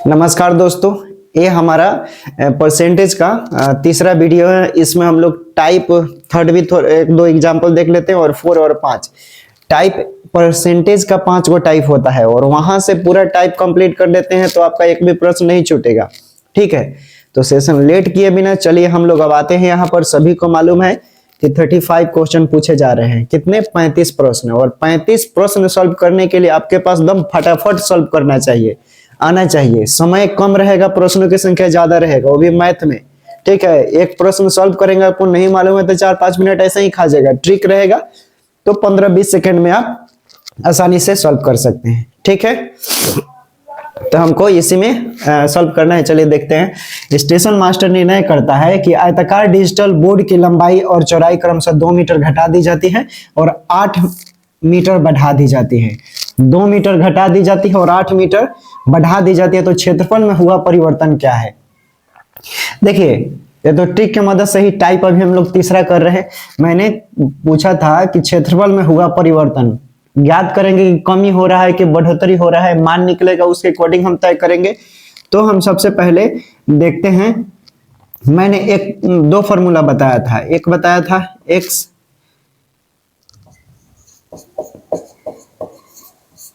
नमस्कार दोस्तों, ये हमारा परसेंटेज का तीसरा वीडियो है। इसमें हम लोग टाइप थर्ड भी एक दो एग्जांपल देख लेते हैं और 4 और 5 टाइप परसेंटेज का 5 गो टाइप होता है और वहां से पूरा टाइप कंप्लीट कर देते हैं तो आपका एक भी प्रश्न नहीं छूटेगा। ठीक है, तो सेशन लेट किए बिना चलिए हम लोग अब आते हैं। यहाँ पर सभी को मालूम है कि 35 क्वेश्चन पूछे जा रहे हैं। कितने? 35 प्रश्न। और 35 प्रश्न सॉल्व करने के लिए आपके पास दम फटाफट सॉल्व करना चाहिए, आना चाहिए। समय कम रहेगा, प्रश्नों की संख्या ज्यादा रहेगा, वो भी मैथ में। ठीक है, एक प्रश्न सॉल्व करेंगे, आपको नहीं मालूम है तो 4-5 मिनट ऐसे ही खा जाएगा। ट्रिक रहेगा तो 15-20 सेकंड में आप आसानी से सॉल्व कर सकते हैं। ठीक है, तो हमको इसी में सॉल्व करना है। चलिए देखते हैं। स्टेशन मास्टर निर्णय करता है कि आयताकार डिजिटल बोर्ड की लंबाई और चौड़ाई क्रमशः 2 मीटर घटा दी जाती है और 8 मीटर बढ़ा दी जाती है। 2 मीटर घटा दी जाती है और 8 मीटर बढ़ा दी जाती है, तो क्षेत्रफल में हुआ परिवर्तन क्या है? देखिए, ये तो ट्रिक की मदद से ही टाइप अभी हम लोग तीसरा कर रहे हैं। मैंने पूछा था कि क्षेत्रफल में हुआ परिवर्तन ज्ञात करेंगे कि कमी हो रहा है कि बढ़ोतरी हो रहा है, मान निकलेगा, उसके अकॉर्डिंग हम तय करेंगे। तो हम सबसे पहले देखते हैं। मैंने दो फॉर्मूला बताया था। एक बताया था x,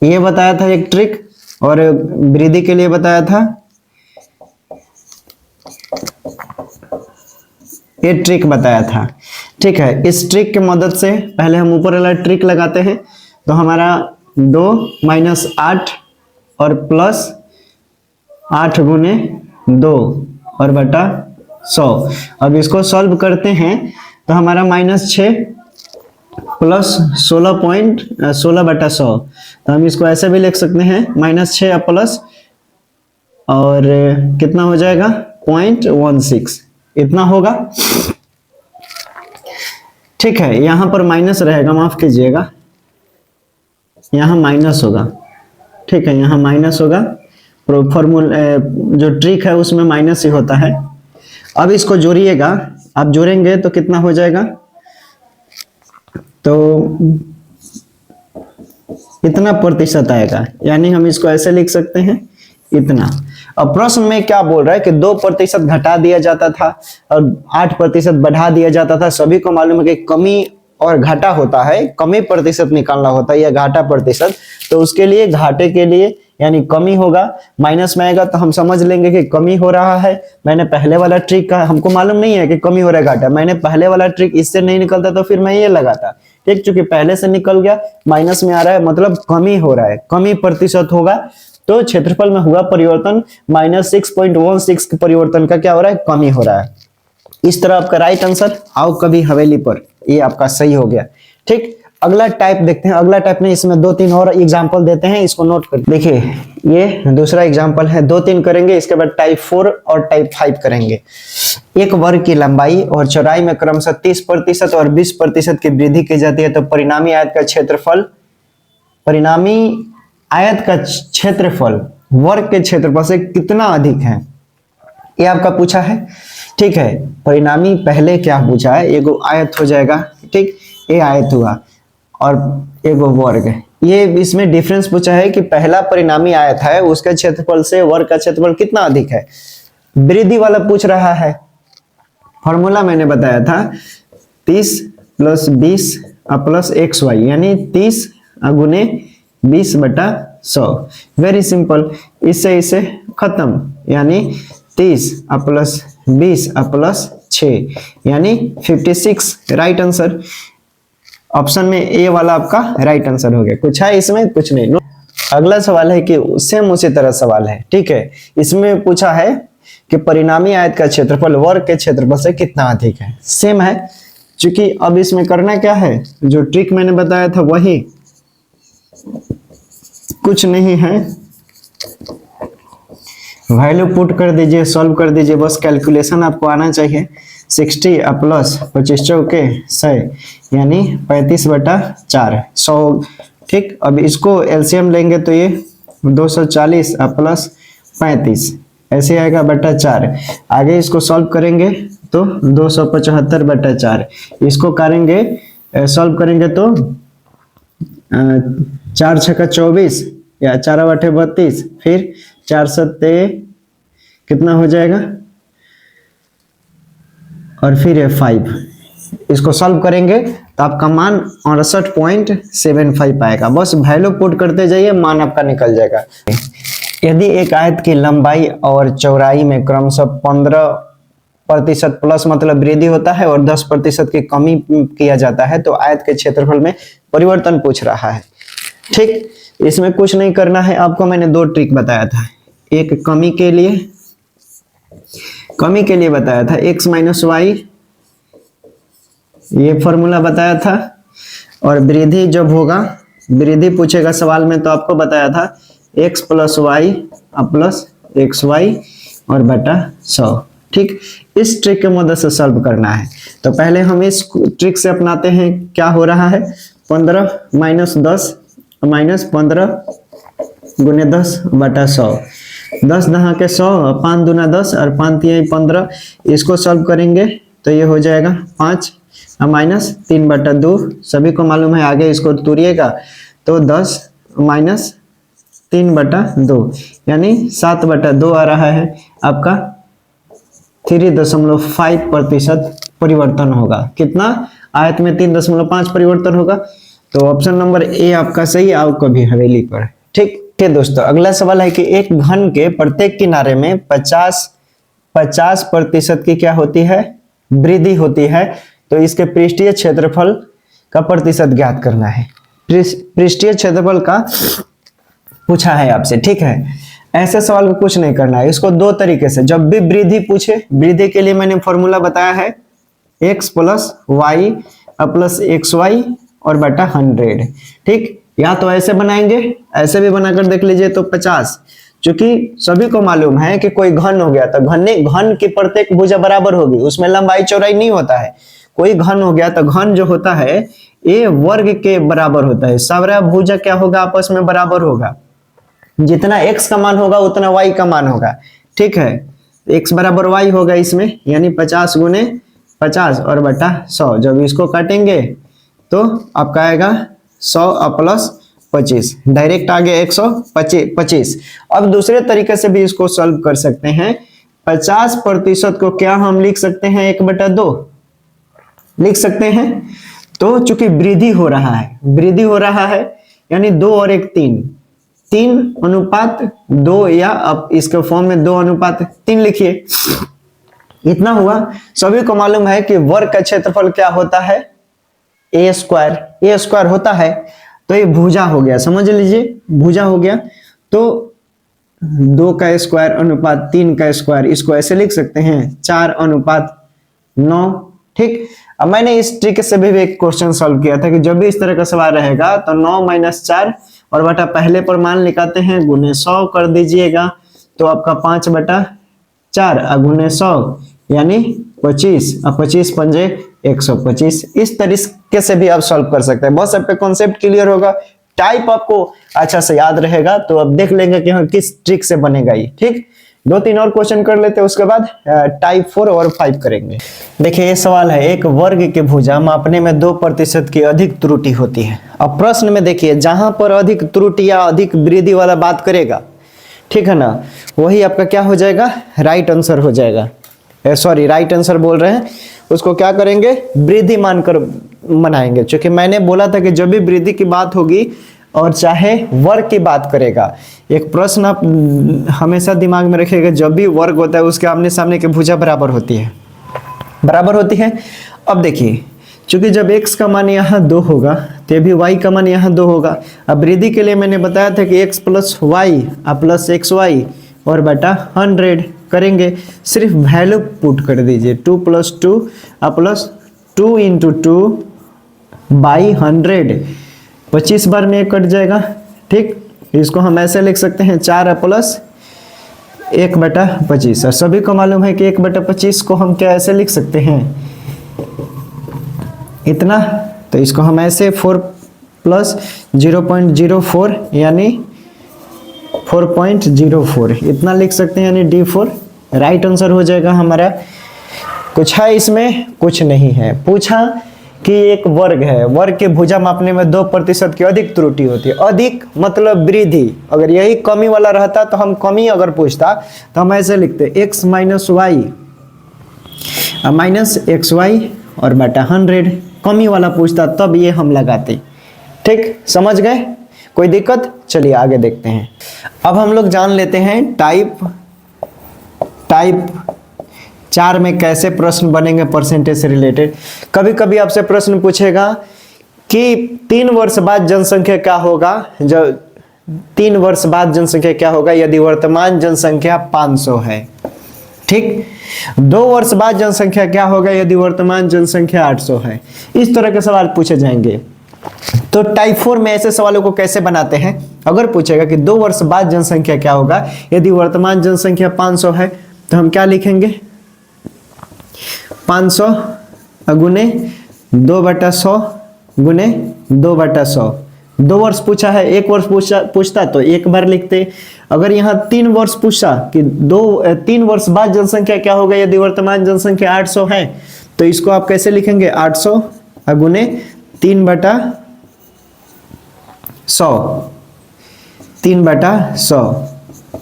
ये बताया था एक ट्रिक, और वृद्धि के लिए बताया था ये ट्रिक बताया था। ठीक है, इस ट्रिक की मदद से पहले हम ऊपर वाला ट्रिक लगाते हैं। तो हमारा 2 - 8 और प्लस 8 गुने 2 और बटा 100। अब इसको सॉल्व करते हैं तो हमारा -6 प्लस 16 बटा 100। तो हम इसको ऐसे भी लिख सकते हैं, -6 या प्लस, और कितना हो जाएगा 0.16, इतना होगा। ठीक है, यहां पर माइनस रहेगा, माफ कीजिएगा, यहां माइनस होगा। ठीक है, यहां माइनस होगा। फॉर्मूला जो ट्रिक है उसमें माइनस ही होता है। अब इसको जोड़िएगा, आप जोड़ेंगे तो कितना हो जाएगा, तो इतना प्रतिशत आएगा। यानी हम इसको ऐसे लिख सकते हैं, इतना। अब प्रश्न में क्या बोल रहा है कि 2% घटा दिया जाता था और 8% बढ़ा दिया जाता था। सभी को मालूम है कि कमी और घाटा होता है, कमी प्रतिशत निकालना होता है या घाटा प्रतिशत। तो उसके लिए घाटे के लिए यानी कमी होगा, माइनस में आएगा तो हम समझ लेंगे कि कमी हो रहा है। मैंने पहले वाला ट्रिक का, हमको मालूम नहीं है कि कमी हो रहा है घाटा, मैंने पहले वाला ट्रिक इससे नहीं निकलता तो फिर मैं ये लगाता। ठीक, चूंकि पहले से निकल गया, माइनस में आ रहा है, मतलब कमी हो रहा है, कमी प्रतिशत होगा। तो क्षेत्रफल में हुआ परिवर्तन -6.16 के परिवर्तन का क्या हो रहा है, कमी हो रहा है। इस तरह आपका राइट आंसर, आओ कभी हवेली पर, ये आपका सही हो गया। ठीक, अगला टाइप देखते हैं। अगला टाइप में इसमें 2-3 और एग्जांपल देते हैं, इसको नोट कर देखिए। ये दूसरा एग्जांपल है, 2-3 करेंगे, इसके बाद टाइप 4 और टाइप 5 करेंगे। एक वर्ग की लंबाई और चौड़ाई में क्रमशः 30% और 20% की वृद्धि की जाती है, तो परिणामी आयत का क्षेत्रफल वर्ग के क्षेत्रफल से कितना अधिक है, ये आपका पूछा है। ठीक है, परिणामी पहले क्या पूछा है, एगो आयत हो जाएगा। ठीक, ये आयत हुआ और एगो वर्ग है। ये इसमें डिफरेंस पूछा है कि पहला परिणामी आयत है, उसके क्षेत्रफल से वर्ग का क्षेत्रफल कितना अधिक है। वृद्धि वाला पूछ रहा है। फॉर्मूला मैंने बताया था 30 + 20 प्लस xy, यानी 30 गुने 20 बटा 100। वेरी सिंपल, इससे इसे खत्म, यानी 30 + 20 + 6 यानी 56। राइट आंसर ऑप्शन में ए वाला आपका राइट आंसर हो गया। कुछ है इसमें? कुछ नहीं। अगला सवाल है कि सेम उसी तरह सवाल है। ठीक है, इसमें पूछा है कि परिणामी आयत का क्षेत्रफल वर्ग के क्षेत्रफल से कितना अधिक है। सेम है, क्योंकि अब इसमें करना क्या है, जो ट्रिक मैंने बताया था वही, कुछ नहीं है। वैल्यू पुट कर दीजिए, सॉल्व कर दीजिए, बस कैलकुलेशन आपको आना चाहिए। 60 प्लस 25 चौके 100 यानी 35 बटा 4, 100। ठीक, अब इसको एलसीएम लेंगे तो ये 240 प्लस 35 ऐसे आएगा बटा 4। आगे इसको सॉल्व करेंगे तो 275 बटा 4। इसको करेंगे सॉल्व करेंगे तो 4 × 6 = 24 या 4 × 8 = 32, फिर 4 सत्ते कितना हो जाएगा, और फिर ये 5, इसको सॉल्व करेंगे तो आपका मान 68.75 आएगा। बस वैल्यू पुट करते जाइए, मान आपका निकल जाएगा। यदि एक आयत की लंबाई और चौड़ाई में क्रमशः 15% प्लस मतलब वृद्धि होता है और 10% की कमी किया जाता है तो आयत के क्षेत्रफल में परिवर्तन पूछ रहा है। ठीक, इसमें कुछ नहीं करना है आपको, मैंने 2 ट्रिक बताया था। एक कमी के लिए बताया था x माइनस वाई, ये फॉर्मूला बताया था, और वृद्धि जब होगा, वृद्धि पूछेगा सवाल में तो आपको बताया था x plus y plus x y और बटा 100। ठीक, इस ट्रिक के मदद से सॉल्व करना है। तो पहले हम इस ट्रिक से अपनाते हैं। क्या हो रहा है, 15 माइनस 10 माइनस 15 गुने 10 बटा 100, 10 दहा के 100, 5 दूना 10 और 5 तिहाई 15। इसको सॉल्व करेंगे तो ये हो जाएगा 5 माइनस 3 बटा 2, सभी को मालूम है, आगे इसको तोड़िएगा तो 10 माइनस 3 बटा 2 यानी 7 बटा 2 आ रहा है आपका। 3.5% परिवर्तन होगा। कितना, आयत में 3.5 परिवर्तन होगा। तो ऑप्शन नंबर ए आपका सही, आओ कभी हवेली पर। ठीक है दोस्तों, अगला सवाल है कि एक घन के प्रत्येक किनारे में 50% की क्या होती है, वृद्धि होती है। तो इसके पृष्ठीय क्षेत्रफल का प्रतिशत ज्ञात करना है। पृष्ठीय क्षेत्रफल का पूछा है आपसे। ठीक है, ऐसे सवाल को कुछ नहीं करना है। इसको 2 तरीके से, जब भी वृद्धि पूछे, वृद्धि के लिए मैंने फॉर्मूला बताया है x plus y plus x y और बटा 100। ठीक, या तो ऐसे बनाएंगे, ऐसे भी बनाकर देख लीजिए तो 50, क्योंकि सभी को मालूम है कि कोई घन हो गया तो घन की प्रत्येक भुजा बराबर होगी, उसमें लंबाई चौड़ाई नहीं होता है। कोई घन हो गया तो घन जो होता है ये वर्ग के बराबर होता है। सारा भुजा क्या होगा, आपस में बराबर होगा। जितना x का मान होगा उतना y का मान होगा। ठीक है, x बराबर y होगा इसमें, यानी 50 गुने 50 और बटा 100। जब इसको काटेंगे तो आपका आएगा 100 प्लस 25, डायरेक्ट आगे 125। अब दूसरे तरीके से भी इसको सॉल्व कर सकते हैं। 50% को क्या हम लिख सकते हैं, 1/2 लिख सकते हैं। तो चूंकि वृद्धि हो रहा है यानी 2 और 1 3:2, या अब इसके फॉर्म में 2:3 लिखिए। इतना हुआ। सभी को मालूम है कि वर्ग का क्षेत्रफल क्या होता है, a स्क्वायर होता है। तो ये भुजा हो गया, समझ लीजिए भुजा हो गया। तो 2 का स्क्वायर अनुपात 3 का स्क्वायर, इसको ऐसे लिख सकते हैं 4:9। ठीक, अब मैंने इस ट्रिक से भी एक क्वेश्चन सॉल्व किया था कि जब भी इस तरह का सवाल रहेगा तो 9 - 4 और बटा पहले पर मान निकालते हैं, गुने 100 कर दीजिएगा तो आपका 5/4 गुने 100 यानी 25, और 25 पंजे 125। इस तरीके से भी आप सॉल्व कर सकते हैं। बस आपका कॉन्सेप्ट क्लियर होगा, टाइप आपको अच्छा से याद रहेगा। तो अब देख लेंगे कि हाँ किस ट्रिक से बनेगा ये। ठीक, 2-3 और क्वेश्चन कर लेते हैं, उसके बाद टाइप 4 और 5 करेंगे। देखिए ये सवाल है, एक वर्ग के भुजा मापने में 2% की अधिक त्रुटि होती है। अब प्रश्न में देखिए, जहां पर अधिक त्रुटि या अधिक वृद्धि वाला बात करेगा, ठीक है ना, वही आपका क्या हो जाएगा, राइट आंसर हो जाएगा। सॉरी, राइट आंसर बोल रहे हैं, उसको क्या करेंगे, वृद्धि मानकर बनाएंगे। क्योंकि मैंने बोला था कि जब भी वृद्धि की बात होगी और चाहे वर्ग की बात करेगा, एक प्रश्न आप हमेशा दिमाग में रखिएगा, जब भी वर्ग होता है उसके आमने सामने की भुजा बराबर होती है। अब देखिए, चूंकि जब x का मान यहाँ 2 होगा तो भी y का मान यहाँ 2 होगा। अब वृद्धि के लिए मैंने बताया था कि x plus y plus x y और बटा 100 करेंगे। सिर्फ वैल्यू पुट कर दीजिए, 2 + 2 प्लस 2 × 2 बाई 100, 25 बार में कट जाएगा। ठीक, इसको हम ऐसे लिख सकते हैं 4 + 1/25। और सभी को मालूम है कि 1/25 को हम क्या ऐसे लिख सकते हैं, इतना। तो इसको हम ऐसे 4 + 0.04 यानी 4.04 इतना लिख सकते हैं, यानी D4 राइट आंसर हो जाएगा हमारा। कुछ है इसमें, कुछ नहीं है। पूछा कि एक वर्ग है, वर्ग के भुजा मापने में 2% की अधिक त्रुटि होती है। अधिक मतलब वृद्धि, अगर यही कमी वाला रहता तो हम कमी अगर पूछता तो हम ऐसे लिखते x minus y minus x y और बटा 100। कमी वाला पूछता तब ये हम लगाते। ठीक, समझ गए? कोई दिक्कत? चलिए आगे देखते हैं। अब हम लोग जान लेते हैं टाइप 4 में कैसे प्रश्न बनेंगे परसेंटेज से रिलेटेड। कभी कभी आपसे प्रश्न पूछेगा कि 3 वर्ष बाद जनसंख्या क्या होगा, जब 3 वर्ष बाद जनसंख्या क्या होगा यदि वर्तमान जनसंख्या 500 है। ठीक, 2 वर्ष बाद जनसंख्या क्या होगा यदि वर्तमान जनसंख्या 800 है। इस तरह के सवाल पूछे जाएंगे। तो टाइप 4 में ऐसे सवालों को कैसे बनाते हैं? अगर पूछेगा कि 2 वर्ष बाद जनसंख्या क्या होगा यदि वर्तमान जनसंख्या 500 है, तो हम क्या लिखेंगे? 500 गुने 2/100 गुने 2/100। 2 वर्ष पूछा है, 1 वर्ष पूछता तो एक बार लिखते। अगर यहाँ 3 वर्ष पूछा कि 3 वर्ष बाद जनसंख्या क्या होगा यदि वर्तमान जनसंख्या 800 है, तो इसको आप कैसे लिखेंगे? 800 गुने 3/100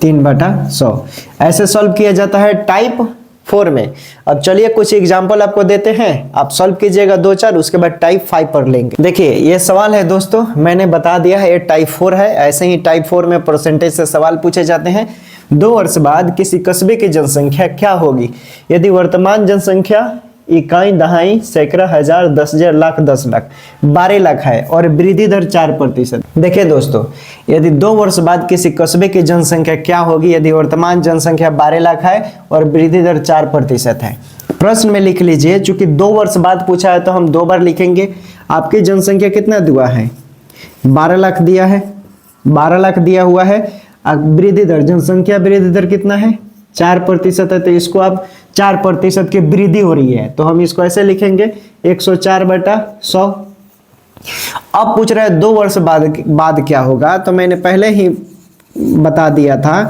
3/100 ऐसे सॉल्व किया जाता है टाइप 4 में। अब चलिए कुछ एग्जांपल आपको देते हैं, आप सॉल्व कीजिएगा 2-4, उसके बाद टाइप 5 पर लेंगे। देखिए ये सवाल है दोस्तों, मैंने बता दिया है ये टाइप 4 है। ऐसे ही टाइप 4 में परसेंटेज से सवाल पूछे जाते हैं। 2 वर्ष बाद किसी कस्बे की जनसंख्या क्या होगी यदि वर्तमान जनसंख्या इकाई, दहाई, सैकड़ा, हजार, 10,000, लाख, 10 लाख, 12 लाख है और वृद्धि दर 4%। देखिए दोस्तों, यदि 2 वर्ष बाद किसी कस्बे की जनसंख्या क्या होगी यदि वर्तमान जनसंख्या 12 लाख है और वृद्धि दर 4% है। प्रश्न में लिख लीजिए, चूंकि 2 वर्ष बाद पूछा है तो हम 2 बार लिखेंगे। आपकी जनसंख्या कितना दिया है? 12 लाख दिया है, 12 लाख दिया हुआ है। वृद्धि दर, जनसंख्या वृद्धि दर कितना है? 4% है, तो इसको आप 4% की वृद्धि हो रही है तो हम इसको ऐसे लिखेंगे 104/100। अब पूछ रहे हैं 2 वर्ष बाद क्या होगा, तो मैंने पहले ही बता दिया था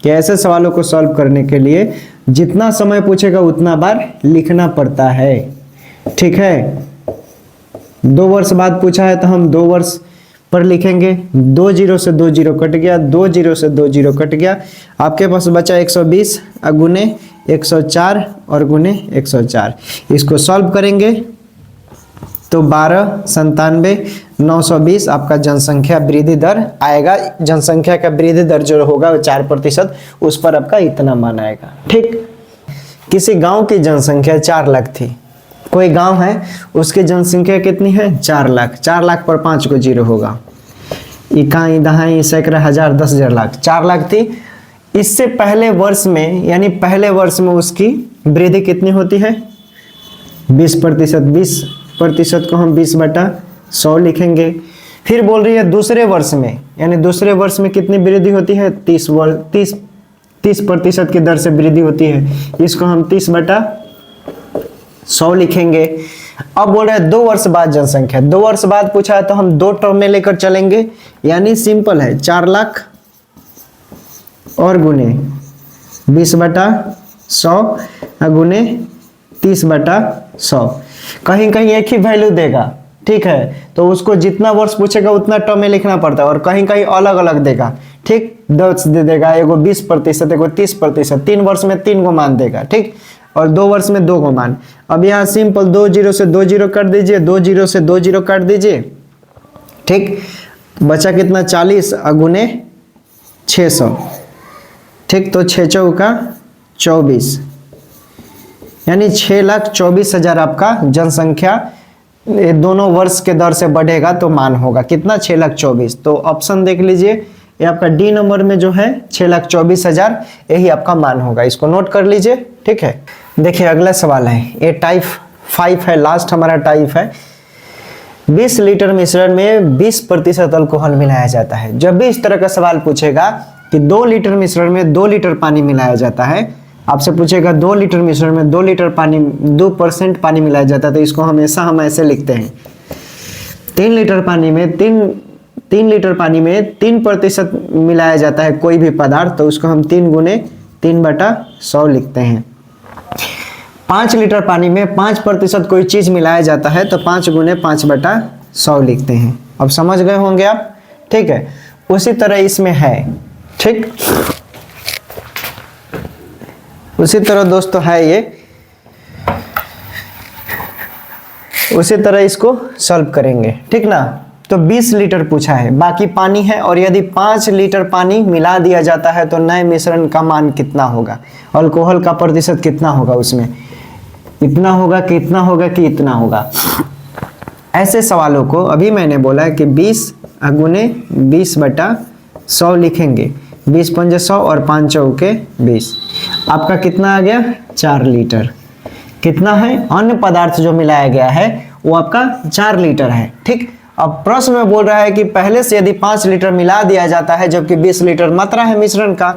कि ऐसे सवालों को सॉल्व करने के लिए जितना समय पूछेगा उतना बार लिखना पड़ता है। ठीक है, 2 वर्ष बाद पूछा है तो हम 2 वर्ष पर लिखेंगे। 2 0 से 2 0 कट गया, 2 0 से 2 0 कट गया। आपके पास बचा 120 गुने 104 और गुने 104। इसको सॉल्व करेंगे तो 12,97,920 आपका जनसंख्या वृद्धि दर आएगा। जनसंख्या का वृद्धि दर जो होगा वो 4%, उस पर आपका इतना मान आएगा। ठीक, किसी गांव की जनसंख्या 4 लाख थी। कोई गांव है, उसकी जनसंख्या कितनी है? 4 लाख। 4 लाख पर 5 को 0 होगा। इकाई, दहाई, सैकड़ा, हजार, 10,000, लाख। 4 लाख थी। इससे पहले वर्ष में, यानी पहले वर्ष में उसकी वृद्धि कितनी होती है? 20%। 20% को हम 20/100 लिखेंगे। फिर बोल रही है दूसरे वर्ष में, यानी दूसरे वर्ष में कितनी वृद्धि होती है? 30% की दर से वृद्धि होती है। इसको हम 30/100 लिखेंगे। अब बोल रहे हैं 2 वर्ष बाद जनसंख्या। 2 वर्ष बाद पूछा है तो हम 2 टर्म में लेकर चलेंगे, यानी सिंपल है 4 लाख और गुने 20/100 गुने 30/100। कहीं कहीं एक ही वैल्यू देगा। ठीक है, तो उसको जितना वर्ष पूछेगा उतना टर्म में लिखना पड़ता है, और कहीं कहीं अलग अलग देगा। ठीक, 10 दे देगा, एगो 20%, एगो 30%। 3 वर्ष में 3 को मान देगा। ठीक, और 2 वर्ष में 2 को मान। अब यहाँ सिंपल 2 0 से 2 0 काट दीजिए, 2 0 से 2 0 काट दीजिए। ठीक, बचा कितना? 40 गुने 600। ठीक, तो 6 चौका 24, यानी 6,24,000 आपका जनसंख्या दोनों वर्ष के दर से बढ़ेगा तो मान होगा कितना? 6,24,000। तो ऑप्शन देख लीजिए, ये आपका डी नंबर में जो है 6,24,000, यही आपका मान होगा। इसको नोट कर लीजिए। ठीक है, देखिए अगला सवाल है, ये टाइप 5 है, लास्ट हमारा टाइप है। 20 लीटर मिश्रण में 20% अल्कोहल मिलाया जाता है। जब भी इस तरह का सवाल पूछेगा कि 2 लीटर मिश्रण में 2 लीटर पानी मिलाया जाता है, आपसे पूछेगा 2 लीटर मिश्रण में 2 लीटर पानी 2% पानी मिलाया जाता है, तो इसको हमेशा हम ऐसे लिखते हैं 3 लीटर पानी में 3 लीटर पानी में 3% मिलाया जाता है कोई भी पदार्थ, तो उसको हम 3 गुने 3/100 लिखते हैं। 5 लीटर पानी में 5% कोई चीज मिलाया जाता है तो 5 गुने 5/100 लिखते हैं। अब समझ गए होंगे आप, ठीक है। उसी तरह इसमें है, ठीक, उसी तरह दोस्तों है ये, उसी तरह इसको सॉल्व करेंगे, ठीक ना। तो 20 लीटर पूछा है, बाकी पानी है, और यदि 5 लीटर पानी मिला दिया जाता है तो नए मिश्रण का मान कितना होगा, अल्कोहल का प्रतिशत कितना होगा, उसमें इतना होगा कि इतना होगा कि इतना होगा। ऐसे सवालों को अभी मैंने बोला है कि 20 गुने 20/100 लिखेंगे। 20 पंजे 100 और 5 चौके 20। आपका कितना आ गया, 4 लीटर। कितना है, अन्य पदार्थ जो मिलाया गया है वो आपका 4 लीटर है, ठीक। अब प्रश्न में बोल रहा है कि पहले से यदि 5 लीटर मिला दिया जाता है जबकि 20 लीटर मात्रा है मिश्रण का,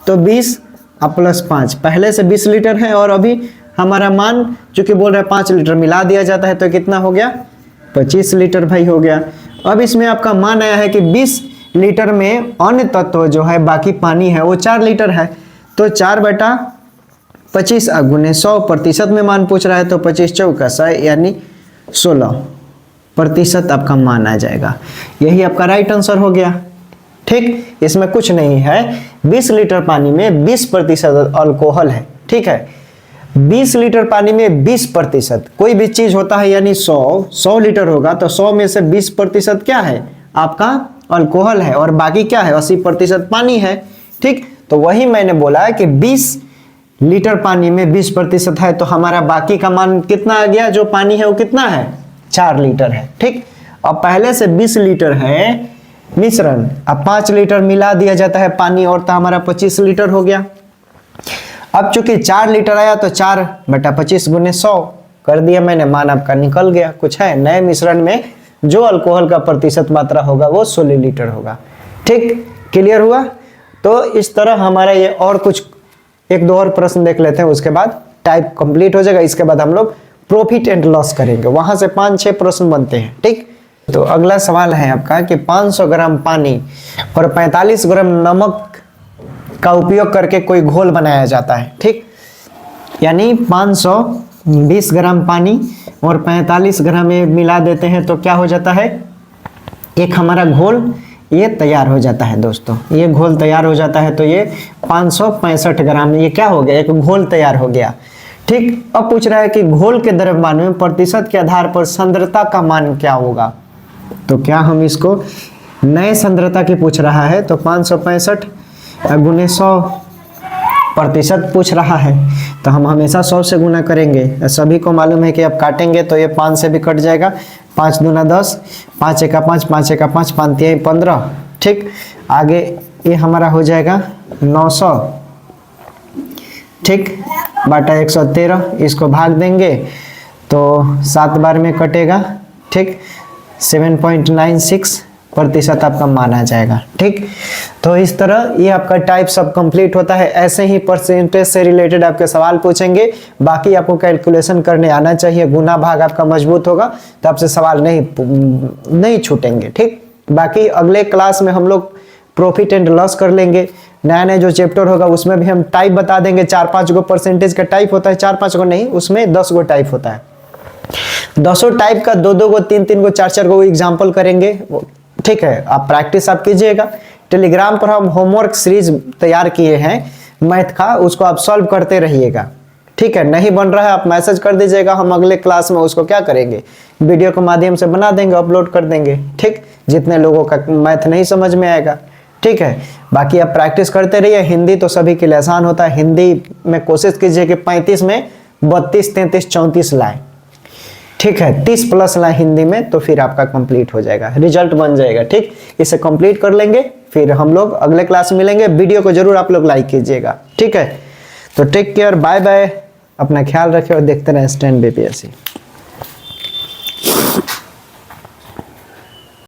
तो 20 प्लस 5, पहले से 20 लीटर है और अभी हमारा मान चूंकि बोल रहा है 5 लीटर मिला दिया जाता है तो कितना हो गया, 25 लीटर भाई हो गया। अब इसमें आपका मान आया है कि 20 लीटर में अन्य तत्व जो है बाकी पानी है वो 4 लीटर है, तो 4/25 गुने 100% में मान पूछ रहा है तो 25 चौका 100 यानी 16% आपका मान आ जाएगा। यही आपका राइट आंसर हो गया, ठीक। इसमें कुछ नहीं है, 20 लीटर पानी में 20% अल्कोहल है, ठीक है। 20 लीटर पानी में 20%, कोई भी चीज होता है यानी 100 लीटर होगा तो 100 में से 20% क्या है, आपका अल्कोहल है, और बाकी क्या है, 80% पानी है, ठीक। तो वही मैंने बोला है कि 20 लीटर पानी में 20% है तो हमारा बाकी का मान कितना आ गया, जो पानी है वो कितना है, 4 लीटर है, ठीक। अब पहले से 20 लीटर है मिश्रण, अब 5 लीटर मिला दिया जाता है पानी और तो हमारा 25 लीटर हो गया। अब चूंकि 4 लीटर आया तो 4/25 गुने 100 कर दिया मैंने, मान आपका निकल गया। कुछ है, नए मिश्रण में जो अल्कोहल का प्रतिशत मात्रा होगा वो 16 लीटर होगा, ठीक। क्लियर हुआ। तो इस तरह हमारा ये, और कुछ 1-2 और प्रश्न देख लेते हैं, उसके बाद टाइप कंप्लीट हो जाएगा। इसके बाद हम लोग प्रॉफिट एंड लॉस करेंगे, वहां से 5-6 प्रश्न बनते हैं, ठीक। तो अगला सवाल है आपका कि 500 ग्राम पानी और 45 ग्राम नमक का उपयोग करके कोई घोल बनाया जाता है, ठीक। यानी 520 ग्राम पानी और 45 ग्राम में मिला देते हैं तो क्या हो जाता है, एक हमारा घोल ये तैयार हो जाता है दोस्तों। ये घोल तैयार हो जाता है तो ये 565 ग्राम, ये क्या हो गया, एक घोल तैयार हो गया, ठीक। अब पूछ रहा है कि घोल के द्रव्यमान में प्रतिशत के आधार पर सांद्रता का मान क्या होगा। तो क्या हम इसको नए सांद्रता की पूछ रहा है तो 565 गुने 100% पूछ रहा है तो हम हमेशा 100 से गुना करेंगे। सभी को मालूम है कि अब काटेंगे तो ये 5 से भी कट जाएगा, 5 दूना 10, 5 एका 5, 5 एका 5, 5 तिहाई 15, ठीक। आगे ये हमारा हो जाएगा 900, ठीक, बटा 113, इसको भाग देंगे तो 7 बार में कटेगा, ठीक। 7.96% आपका माना जाएगा, ठीक। तो इस तरह ये आपका टाइप सब कंप्लीट होता है। ऐसे ही परसेंटेज से रिलेटेड आपके सवाल पूछेंगे, बाकी आपको कैलकुलेशन करने आना चाहिए, गुना भाग आपका मजबूत होगा तो आपसे सवाल नहीं छूटेंगे, ठीक। बाकी अगले क्लास में हम लोग प्रॉफिट एंड लॉस कर लेंगे। नया नया जो चैप्टर होगा उसमें भी हम टाइप बता देंगे। 4-5 गो परसेंटेज का टाइप होता है, 4-5 गो नहीं, उसमें 10 गो टाइप होता है। 10 टाइप का 2-2 गो, 3-3 गो, 4-4 गो एग्जाम्पल करेंगे, ठीक है। आप प्रैक्टिस आप कीजिएगा। टेलीग्राम पर हम होमवर्क सीरीज तैयार किए हैं मैथ का, उसको आप सॉल्व करते रहिएगा, ठीक है। नहीं बन रहा है आप मैसेज कर दीजिएगा, हम अगले क्लास में उसको क्या करेंगे, वीडियो के माध्यम से बना देंगे, अपलोड कर देंगे, ठीक। जितने लोगों का मैथ नहीं समझ में आएगा, ठीक है। बाकी आप प्रैक्टिस करते रहिए। हिंदी तो सभी के लिए आसान होता है, हिंदी में कोशिश कीजिए कि 35 में 32, 33, 34 लाए, ठीक है। 30+ लाए हिंदी में तो फिर आपका कंप्लीट हो जाएगा, रिजल्ट बन जाएगा, ठीक। इसे कंप्लीट कर लेंगे, फिर हम लोग अगले क्लास में मिलेंगे। वीडियो को जरूर आप लोग लाइक कीजिएगा, ठीक है। तो टेक केयर, बाय बाय, अपना ख्याल रखिए और देखते रहें स्टैंड BPSC।